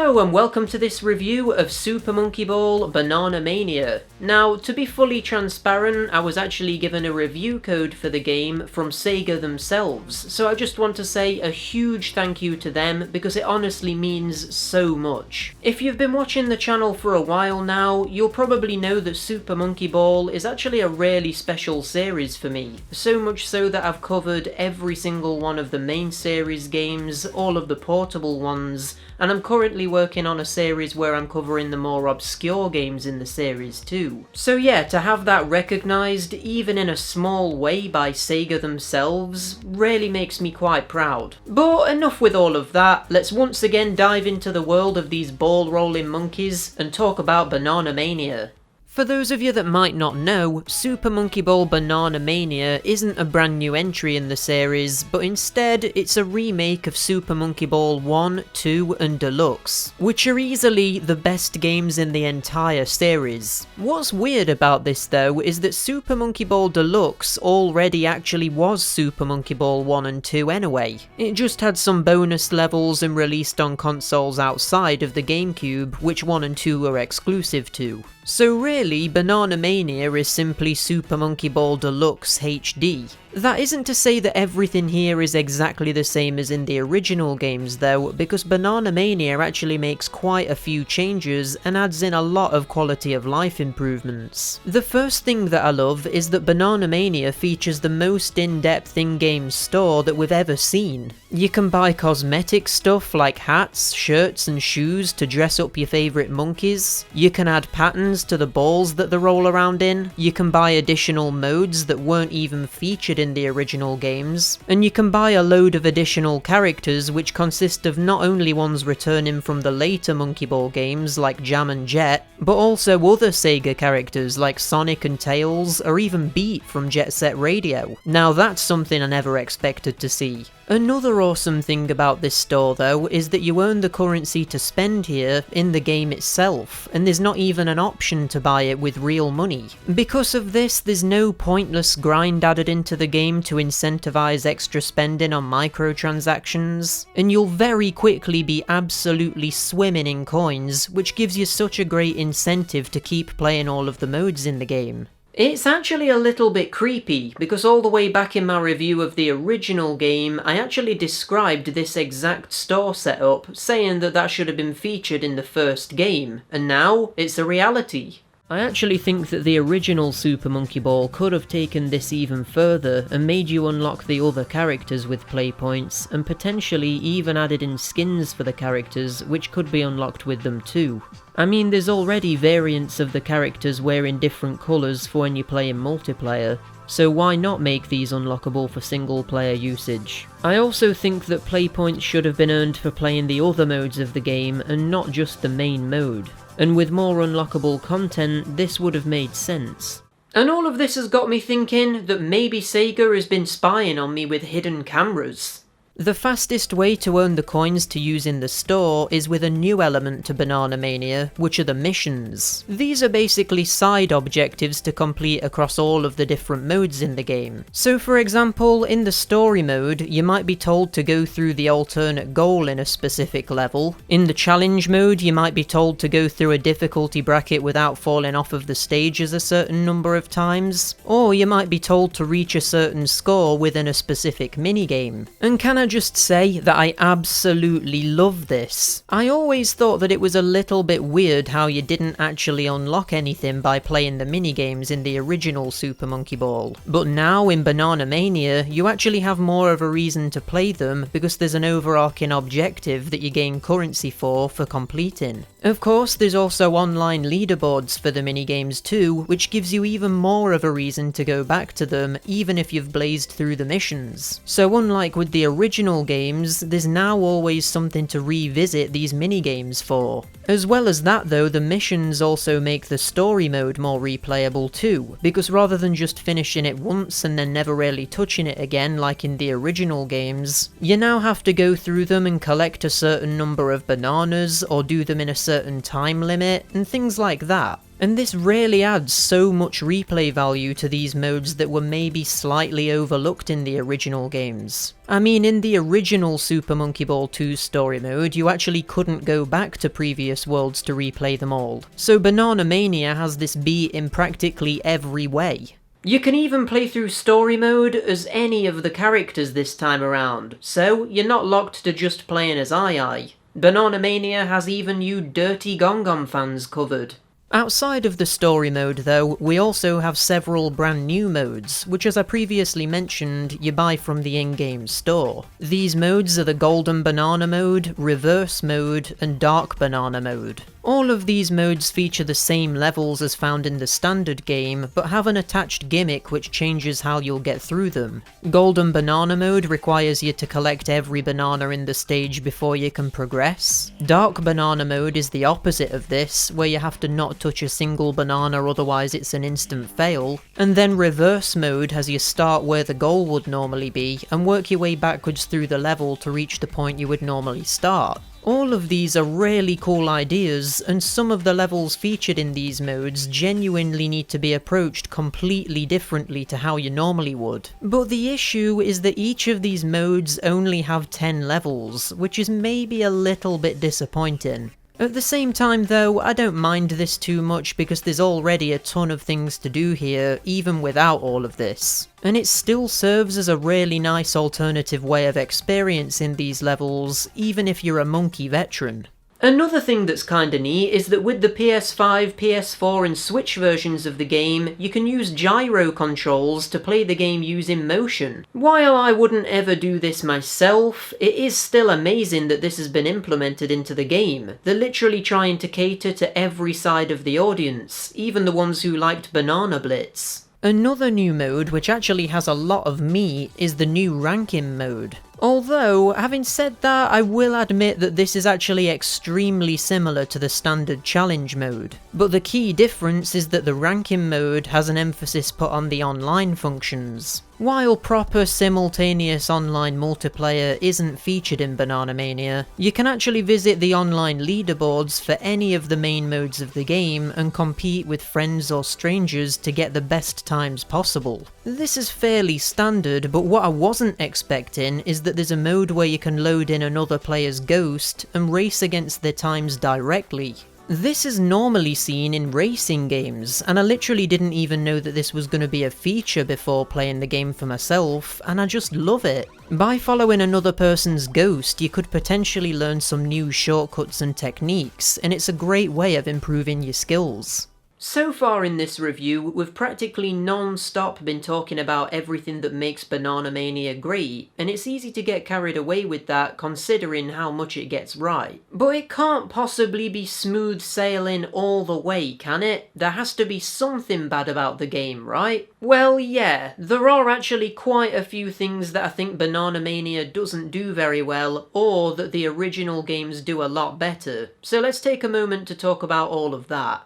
Hello and welcome to this review of Super Monkey Ball Banana Mania. Now, to be fully transparent, I was actually given a review code for the game from Sega themselves, so I just want to say a huge thank you to them because it honestly means so much. If you've been watching the channel for a while now, you'll probably know that Super Monkey Ball is actually a really special series for me, so much so that I've covered every single one of the main series games, all of the portable ones, and I'm currently working on a series where I'm covering the more obscure games in the series too. So yeah, to have that recognised, even in a small way by Sega themselves, really makes me quite proud. But enough with all of that, let's once again dive into the world of these ball-rolling monkeys and talk about Banana Mania. For those of you that might not know, Super Monkey Ball Banana Mania isn't a brand new entry in the series, but instead it's a remake of Super Monkey Ball 1, 2 and Deluxe, which are easily the best games in the entire series. What's weird about this though is that Super Monkey Ball Deluxe already actually was Super Monkey Ball 1 and 2 anyway. It just had some bonus levels and released on consoles outside of the GameCube, which 1 and 2 are exclusive to. So really, Banana Mania is simply Super Monkey Ball Deluxe HD. That isn't to say that everything here is exactly the same as in the original games though, because Banana Mania actually makes quite a few changes and adds in a lot of quality of life improvements. The first thing that I love is that Banana Mania features the most in-depth in-game store that we've ever seen. You can buy cosmetic stuff like hats, shirts and shoes to dress up your favourite monkeys. You can add patterns to the balls that they roll around in. You can buy additional modes that weren't even featured in the original games, and you can buy a load of additional characters which consist of not only ones returning from the later Monkey Ball games like Jam and Jet, but also other Sega characters like Sonic and Tails, or even Beat from Jet Set Radio. Now that's something I never expected to see. Another awesome thing about this store though is that you earn the currency to spend here in the game itself, and there's not even an option to buy it with real money. Because of this, there's no pointless grind added into the game to incentivize extra spending on microtransactions, and you'll very quickly be absolutely swimming in coins, which gives you such a great incentive to keep playing all of the modes in the game. It's actually a little bit creepy, because all the way back in my review of the original game, I actually described this exact store setup, saying that that should have been featured in the first game, and now it's a reality. I actually think that the original Super Monkey Ball could have taken this even further and made you unlock the other characters with play points, and potentially even added in skins for the characters which could be unlocked with them too. I mean, there's already variants of the characters wearing different colours for when you play in multiplayer, so why not make these unlockable for single player usage? I also think that play points should have been earned for playing the other modes of the game and not just the main mode. And with more unlockable content, this would have made sense. And all of this has got me thinking that maybe Sega has been spying on me with hidden cameras. The fastest way to earn the coins to use in the store is with a new element to Banana Mania, which are the missions. These are basically side objectives to complete across all of the different modes in the game. So for example, in the story mode, you might be told to go through the alternate goal in a specific level. In the challenge mode, you might be told to go through a difficulty bracket without falling off of the stages a certain number of times. Or you might be told to reach a certain score within a specific minigame. And can I just say that I absolutely love this. I always thought that it was a little bit weird how you didn't actually unlock anything by playing the minigames in the original Super Monkey Ball. But now in Banana Mania, you actually have more of a reason to play them because there's an overarching objective that you gain currency for completing. Of course, there's also online leaderboards for the minigames too, which gives you even more of a reason to go back to them, even if you've blazed through the missions. So unlike with the original games, there's now always something to revisit these minigames for. As well as that though, the missions also make the story mode more replayable too, because rather than just finishing it once and then never really touching it again like in the original games, you now have to go through them and collect a certain number of bananas, or do them in a certain time limit, and things like that. And this really adds so much replay value to these modes that were maybe slightly overlooked in the original games. I mean, in the original Super Monkey Ball 2 story mode, you actually couldn't go back to previous worlds to replay them all. So Banana Mania has this beat in practically every way. You can even play through story mode as any of the characters this time around, so you're not locked to just playing as Ai. Banana Mania has even you Dirty Gong Gong fans covered. Outside of the story mode though, we also have several brand new modes, which as I previously mentioned, you buy from the in-game store. These modes are the Golden Banana mode, Reverse mode, and Dark Banana mode. All of these modes feature the same levels as found in the standard game, but have an attached gimmick which changes how you'll get through them. Golden Banana mode requires you to collect every banana in the stage before you can progress. Dark Banana mode is the opposite of this, where you have to not touch a single banana otherwise it's an instant fail. And then Reverse mode has you start where the goal would normally be, and work your way backwards through the level to reach the point you would normally start. All of these are really cool ideas, and some of the levels featured in these modes genuinely need to be approached completely differently to how you normally would. But the issue is that each of these modes only have 10 levels, which is maybe a little bit disappointing. At the same time though, I don't mind this too much because there's already a ton of things to do here, even without all of this. And it still serves as a really nice alternative way of experiencing these levels, even if you're a Monkey veteran. Another thing that's kinda neat is that with the PS5, PS4 and Switch versions of the game, you can use gyro controls to play the game using motion. While I wouldn't ever do this myself, it is still amazing that this has been implemented into the game. They're literally trying to cater to every side of the audience, even the ones who liked Banana Blitz. Another new mode which actually has a lot of meat is the new ranking mode. Although, having said that, I will admit that this is actually extremely similar to the standard challenge mode. But the key difference is that the ranking mode has an emphasis put on the online functions. While proper simultaneous online multiplayer isn't featured in Banana Mania, you can actually visit the online leaderboards for any of the main modes of the game and compete with friends or strangers to get the best times possible. This is fairly standard, but what I wasn't expecting is that there's a mode where you can load in another player's ghost and race against their times directly. This is normally seen in racing games, and I literally didn't even know that this was going to be a feature before playing the game for myself, and I just love it. By following another person's ghost, you could potentially learn some new shortcuts and techniques, and it's a great way of improving your skills. So far in this review, we've practically non-stop been talking about everything that makes Banana Mania great, and it's easy to get carried away with that considering how much it gets right. But it can't possibly be smooth sailing all the way, can it? There has to be something bad about the game, right? Well, yeah, there are actually quite a few things that I think Banana Mania doesn't do very well, or that the original games do a lot better. So let's take a moment to talk about all of that.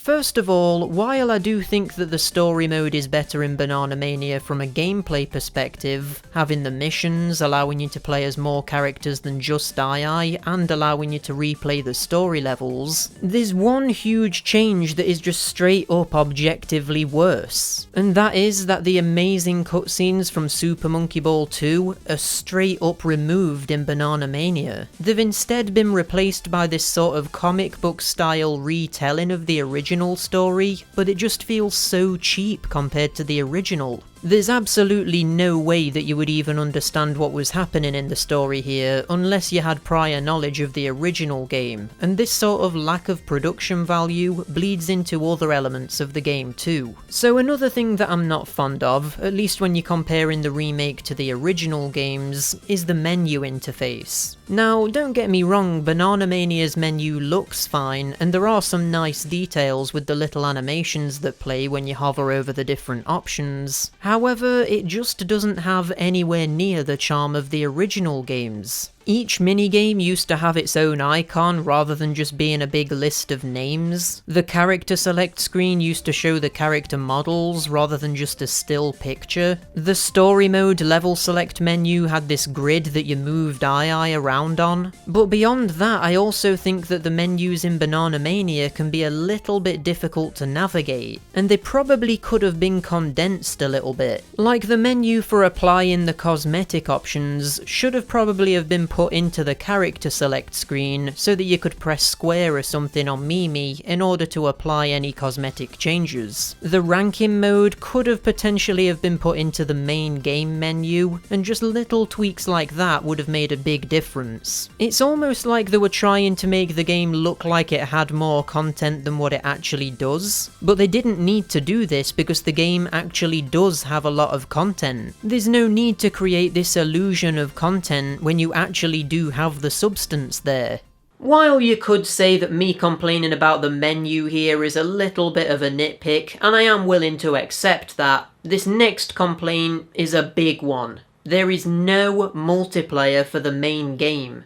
First of all, while I do think that the story mode is better in Banana Mania from a gameplay perspective, having the missions, allowing you to play as more characters than just Ai, and allowing you to replay the story levels, there's one huge change that is just straight up objectively worse. And that is that the amazing cutscenes from Super Monkey Ball 2 are straight up removed in Banana Mania. They've instead been replaced by this sort of comic book style retelling of the original story, but it just feels so cheap compared to the original. There's absolutely no way that you would even understand what was happening in the story here unless you had prior knowledge of the original game, and this sort of lack of production value bleeds into other elements of the game too. So another thing that I'm not fond of, at least when you're comparing the remake to the original games, is the menu interface. Now, don't get me wrong, Banana Mania's menu looks fine, and there are some nice details with the little animations that play when you hover over the different options. However, it just doesn't have anywhere near the charm of the original games. Each minigame used to have its own icon rather than just being a big list of names. The character select screen used to show the character models rather than just a still picture. The story mode level select menu had this grid that you moved eye around on. But beyond that, I also think that the menus in Banana Mania can be a little bit difficult to navigate, and they probably could have been condensed a little bit. Like the menu for applying the cosmetic options should have probably have been put into the character select screen so that you could press square or something on Mimi in order to apply any cosmetic changes. The ranking mode could have potentially have been put into the main game menu, and just little tweaks like that would have made a big difference. It's almost like they were trying to make the game look like it had more content than what it actually does, but they didn't need to do this because the game actually does have a lot of content. There's no need to create this illusion of content when you actually do have the substance there. While you could say that me complaining about the menu here is a little bit of a nitpick, and I am willing to accept that, this next complaint is a big one. There is no multiplayer for the main game.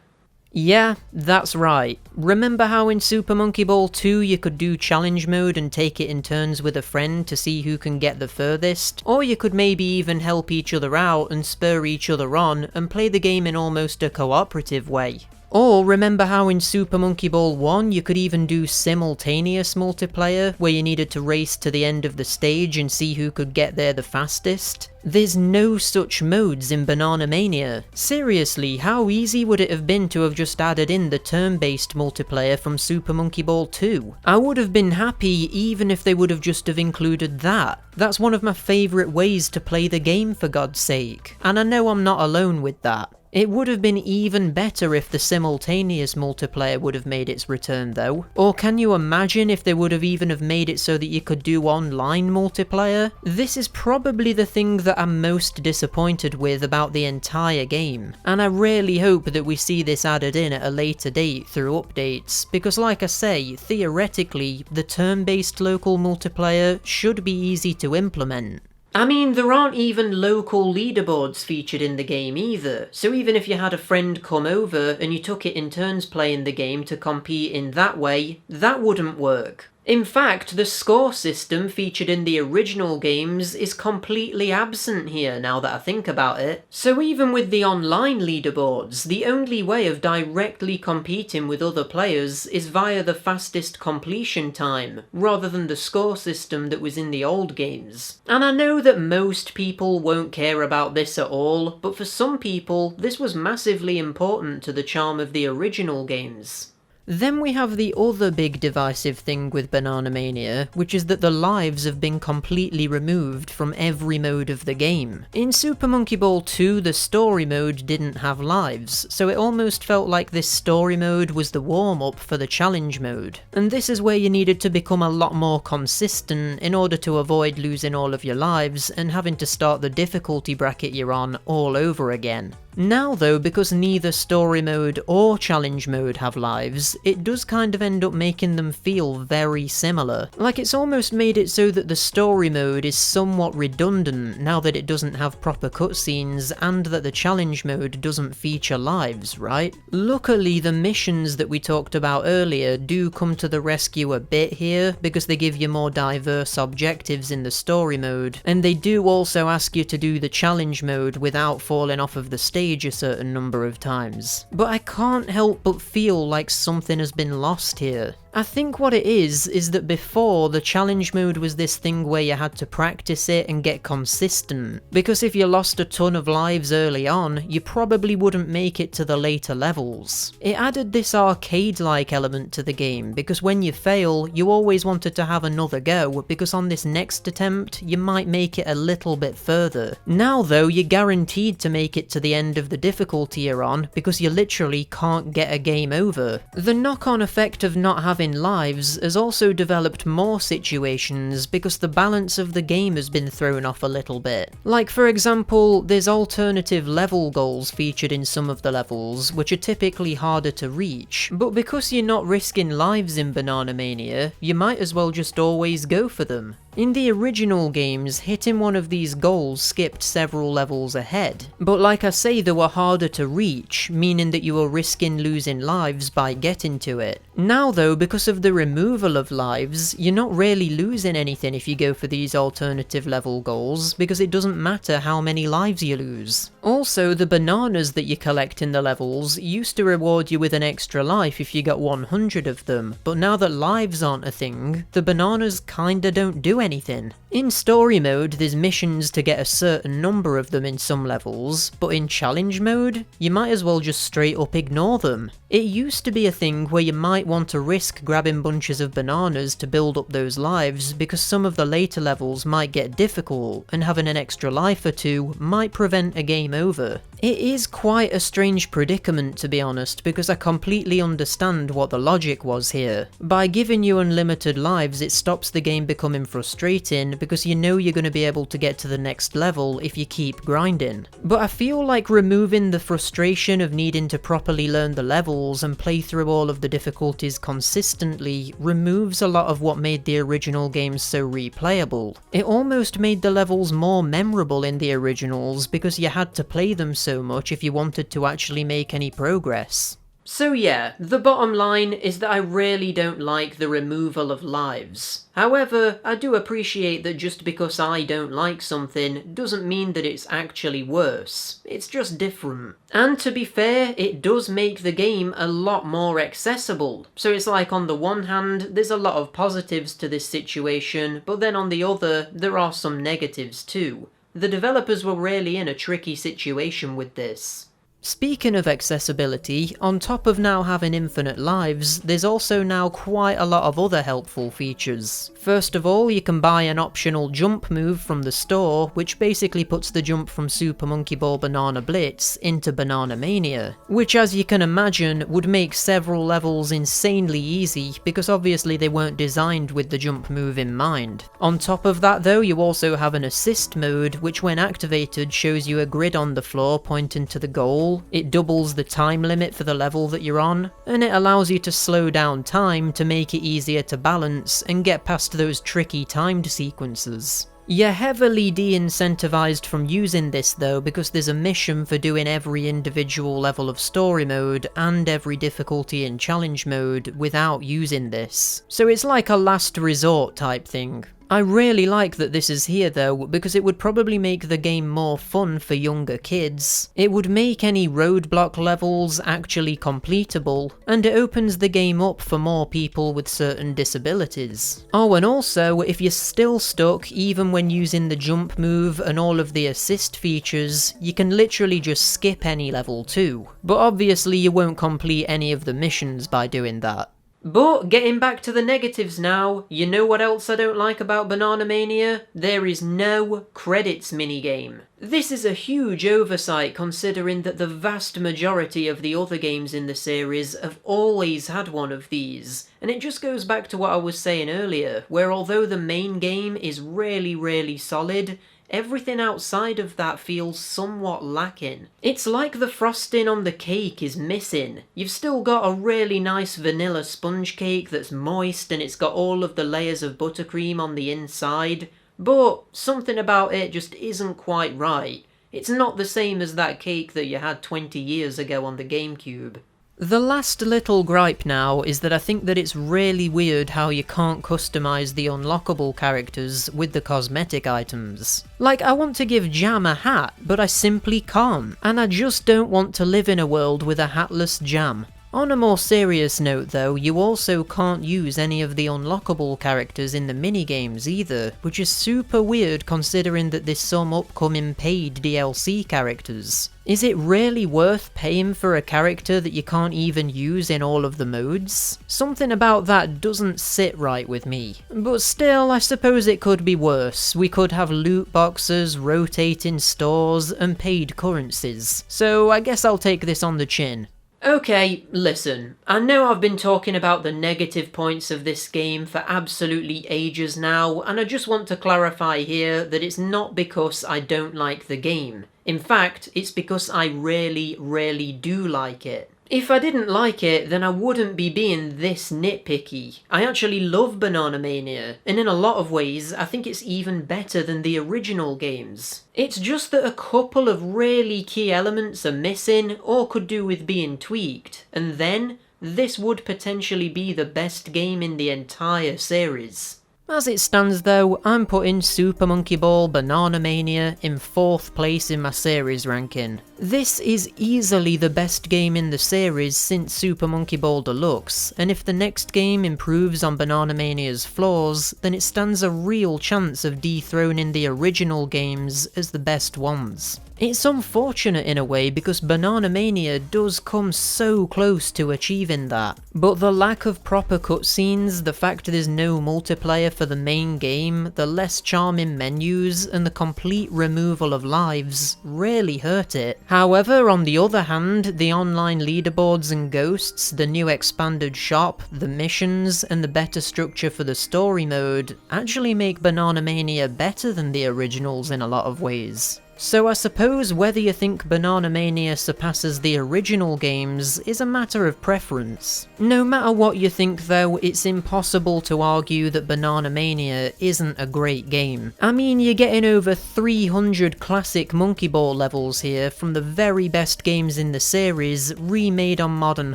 Yeah, that's right. Remember how in Super Monkey Ball 2 you could do challenge mode and take it in turns with a friend to see who can get the furthest? Or you could maybe even help each other out and spur each other on and play the game in almost a cooperative way. Or remember how in Super Monkey Ball 1 you could even do simultaneous multiplayer, where you needed to race to the end of the stage and see who could get there the fastest? There's no such modes in Banana Mania. Seriously, how easy would it have been to have just added in the turn-based multiplayer from Super Monkey Ball 2? I would have been happy even if they would have just have included that. That's one of my favourite ways to play the game, for God's sake. And I know I'm not alone with that. It would have been even better if the simultaneous multiplayer would have made its return though. Or can you imagine if they would have even have made it so that you could do online multiplayer? This is probably the thing that I'm most disappointed with about the entire game, and I really hope that we see this added in at a later date through updates, because like I say, theoretically, the turn-based local multiplayer should be easy to implement. I mean, there aren't even local leaderboards featured in the game either, so even if you had a friend come over and you took it in turns playing the game to compete in that way, that wouldn't work. In fact, the score system featured in the original games is completely absent here now that I think about it. So even with the online leaderboards, the only way of directly competing with other players is via the fastest completion time, rather than the score system that was in the old games. And I know that most people won't care about this at all, but for some people, this was massively important to the charm of the original games. Then we have the other big divisive thing with Banana Mania, which is that the lives have been completely removed from every mode of the game. In Super Monkey Ball 2, the story mode didn't have lives, so it almost felt like this story mode was the warm-up for the challenge mode. And this is where you needed to become a lot more consistent in order to avoid losing all of your lives and having to start the difficulty bracket you're on all over again. Now though, because neither story mode or challenge mode have lives, it does kind of end up making them feel very similar. Like it's almost made it so that the story mode is somewhat redundant now that it doesn't have proper cutscenes and that the challenge mode doesn't feature lives, right? Luckily, the missions that we talked about earlier do come to the rescue a bit here, because they give you more diverse objectives in the story mode, and they do also ask you to do the challenge mode without falling off of the stage a certain number of times. But I can't help but feel like something has been lost here. I think what it is that before, the challenge mode was this thing where you had to practice it and get consistent, because if you lost a ton of lives early on, you probably wouldn't make it to the later levels. It added this arcade-like element to the game, because when you fail, you always wanted to have another go, because on this next attempt, you might make it a little bit further. Now though, you're guaranteed to make it to the end of the difficulty you're on, because you literally can't get a game over. The knock-on effect of not having lives has also developed more situations because the balance of the game has been thrown off a little bit. Like for example, there's alternative level goals featured in some of the levels, which are typically harder to reach, but because you're not risking lives in Banana Mania, you might as well just always go for them. In the original games, hitting one of these goals skipped several levels ahead, but like I say, they were harder to reach, meaning that you were risking losing lives by getting to it. Now though, because of the removal of lives, you're not really losing anything if you go for these alternative level goals, because it doesn't matter how many lives you lose. Also, the bananas that you collect in the levels used to reward you with an extra life if you got 100 of them, but now that lives aren't a thing, the bananas kinda don't do anything. In story mode, there's missions to get a certain number of them in some levels, but in challenge mode, you might as well just straight up ignore them. It used to be a thing where you might want to risk grabbing bunches of bananas to build up those lives because some of the later levels might get difficult, and having an extra life or two might prevent a game over. It is quite a strange predicament, to be honest, because I completely understand what the logic was here. By giving you unlimited lives, it stops the game becoming frustrating because you know you're going to be able to get to the next level if you keep grinding. But I feel like removing the frustration of needing to properly learn the levels and play through all of the difficulties consistently removes a lot of what made the original games so replayable. It almost made the levels more memorable in the originals because you had to play them so much if you wanted to actually make any progress. So yeah, the bottom line is that I really don't like the removal of lives. However, I do appreciate that just because I don't like something doesn't mean that it's actually worse. It's just different. And to be fair, it does make the game a lot more accessible. So it's like on the one hand, there's a lot of positives to this situation, but then on the other, there are some negatives too. The developers were really in a tricky situation with this. Speaking of accessibility, on top of now having infinite lives, there's also now quite a lot of other helpful features. First of all, you can buy an optional jump move from the store, which basically puts the jump from Super Monkey Ball Banana Blitz into Banana Mania, which as you can imagine would make several levels insanely easy because obviously they weren't designed with the jump move in mind. On top of that though, you also have an assist mode, which when activated shows you a grid on the floor pointing to the goal. It doubles the time limit for the level that you're on, and it allows you to slow down time to make it easier to balance and get past those tricky timed sequences. You're heavily de-incentivized from using this though because there's a mission for doing every individual level of story mode and every difficulty in challenge mode without using this. So it's like a last resort type thing. I really like that this is here though, because it would probably make the game more fun for younger kids. It would make any roadblock levels actually completable, and it opens the game up for more people with certain disabilities. Oh, and also, if you're still stuck even when using the jump move and all of the assist features, you can literally just skip any level too. But obviously you won't complete any of the missions by doing that. But getting back to the negatives now, you know what else I don't like about Banana Mania? There is no credits minigame. This is a huge oversight considering that the vast majority of the other games in the series have always had one of these. And it just goes back to what I was saying earlier, where although the main game is really solid, everything outside of that feels somewhat lacking. It's like the frosting on the cake is missing. You've still got a really nice vanilla sponge cake that's moist and it's got all of the layers of buttercream on the inside, but something about it just isn't quite right. It's not the same as that cake that you had 20 years ago on the GameCube. The last little gripe now is that I think that it's really weird how you can't customize the unlockable characters with the cosmetic items. Like, I want to give Jam a hat, but I simply can't, and I just don't want to live in a world with a hatless Jam. On a more serious note though, you also can't use any of the unlockable characters in the minigames either, which is super weird considering that there's some upcoming paid DLC characters. Is it really worth paying for a character that you can't even use in all of the modes? Something about that doesn't sit right with me. But still, I suppose it could be worse. We could have loot boxes, rotating stores, and paid currencies. So I guess I'll take this on the chin. Okay, listen, I know I've been talking about the negative points of this game for absolutely ages now, and I just want to clarify here that it's not because I don't like the game. In fact, it's because I really do like it. If I didn't like it, then I wouldn't be being this nitpicky. I actually love Banana Mania, and in a lot of ways, I think it's even better than the original games. It's just that a couple of really key elements are missing, or could do with being tweaked, and then this would potentially be the best game in the entire series. As it stands though, I'm putting Super Monkey Ball Banana Mania in 4th place in my series ranking. This is easily the best game in the series since Super Monkey Ball Deluxe, and if the next game improves on Banana Mania's flaws, then it stands a real chance of dethroning the original games as the best ones. It's unfortunate in a way because Banana Mania does come so close to achieving that, but the lack of proper cutscenes, the fact there's no multiplayer for the main game, the less charming menus, and the complete removal of lives really hurt it. However, on the other hand, the online leaderboards and ghosts, the new expanded shop, the missions, and the better structure for the story mode actually make Banana Mania better than the originals in a lot of ways. So I suppose whether you think Banana Mania surpasses the original games is a matter of preference. No matter what you think though, it's impossible to argue that Banana Mania isn't a great game. I mean, you're getting over 300 classic Monkey Ball levels here from the very best games in the series, remade on modern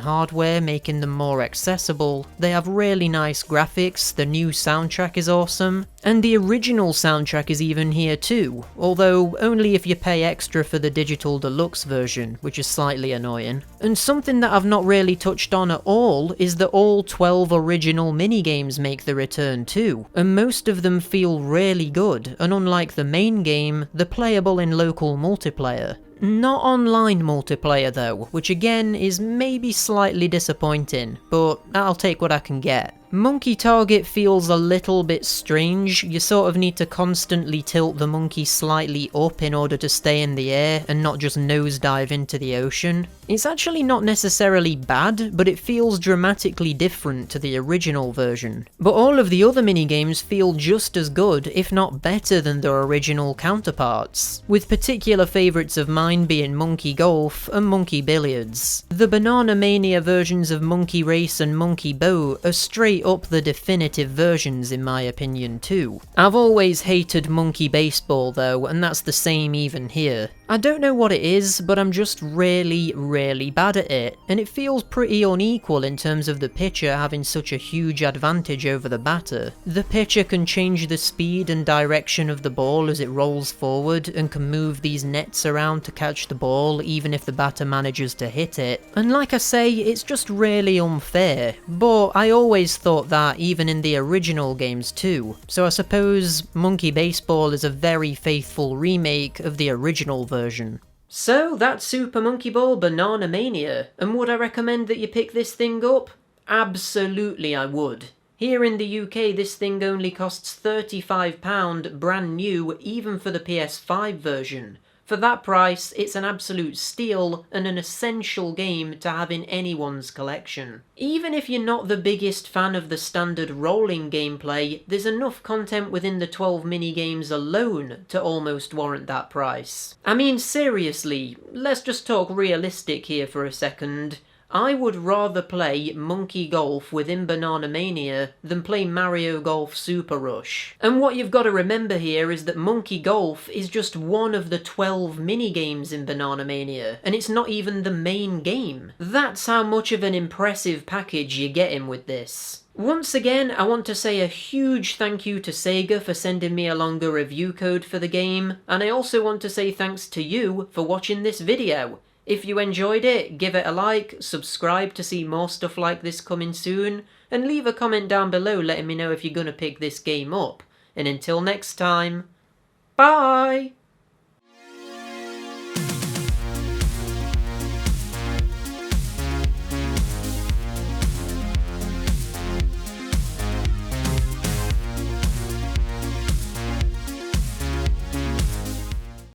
hardware, making them more accessible. They have really nice graphics, the new soundtrack is awesome, and the original soundtrack is even here too, although only if you pay extra for the digital deluxe version, which is slightly annoying. And something that I've not really touched on at all is that all 12 original minigames make the return too, and most of them feel really good, and unlike the main game, they're playable in local multiplayer. Not online multiplayer though, which again is maybe slightly disappointing, but I'll take what I can get. Monkey Target feels a little bit strange. You sort of need to constantly tilt the monkey slightly up in order to stay in the air and not just nosedive into the ocean. It's actually not necessarily bad, but it feels dramatically different to the original version. But all of the other minigames feel just as good, if not better than their original counterparts, with particular favourites of mine being Monkey Golf and Monkey Billiards. The Banana Mania versions of Monkey Race and Monkey Boat are straight up the definitive versions in my opinion too. I've always hated Monkey Baseball though, and that's the same even here. I don't know what it is, but I'm just really bad at it, and it feels pretty unequal in terms of the pitcher having such a huge advantage over the batter. The pitcher can change the speed and direction of the ball as it rolls forward, and can move these nets around to catch the ball even if the batter manages to hit it. And like I say, it's just really unfair, but I always thought that even in the original games too, so I suppose Monkey Baseball is a very faithful remake of the original version. So that's Super Monkey Ball Banana Mania, and would I recommend that you pick this thing up? Absolutely I would. Here in the UK this thing only costs £35 brand new, even for the PS5 version. For that price, it's an absolute steal and an essential game to have in anyone's collection. Even if you're not the biggest fan of the standard rolling gameplay, there's enough content within the 12 minigames alone to almost warrant that price. I mean seriously, let's just talk realistic here for a second. I would rather play Monkey Golf within Banana Mania than play Mario Golf Super Rush. And what you've got to remember here is that Monkey Golf is just one of the 12 minigames in Banana Mania, and it's not even the main game. That's how much of an impressive package you're getting with this. Once again, I want to say a huge thank you to Sega for sending me along a review code for the game, and I also want to say thanks to you for watching this video. If you enjoyed it, give it a like, subscribe to see more stuff like this coming soon, and leave a comment down below letting me know if you're gonna pick this game up. And until next time, bye!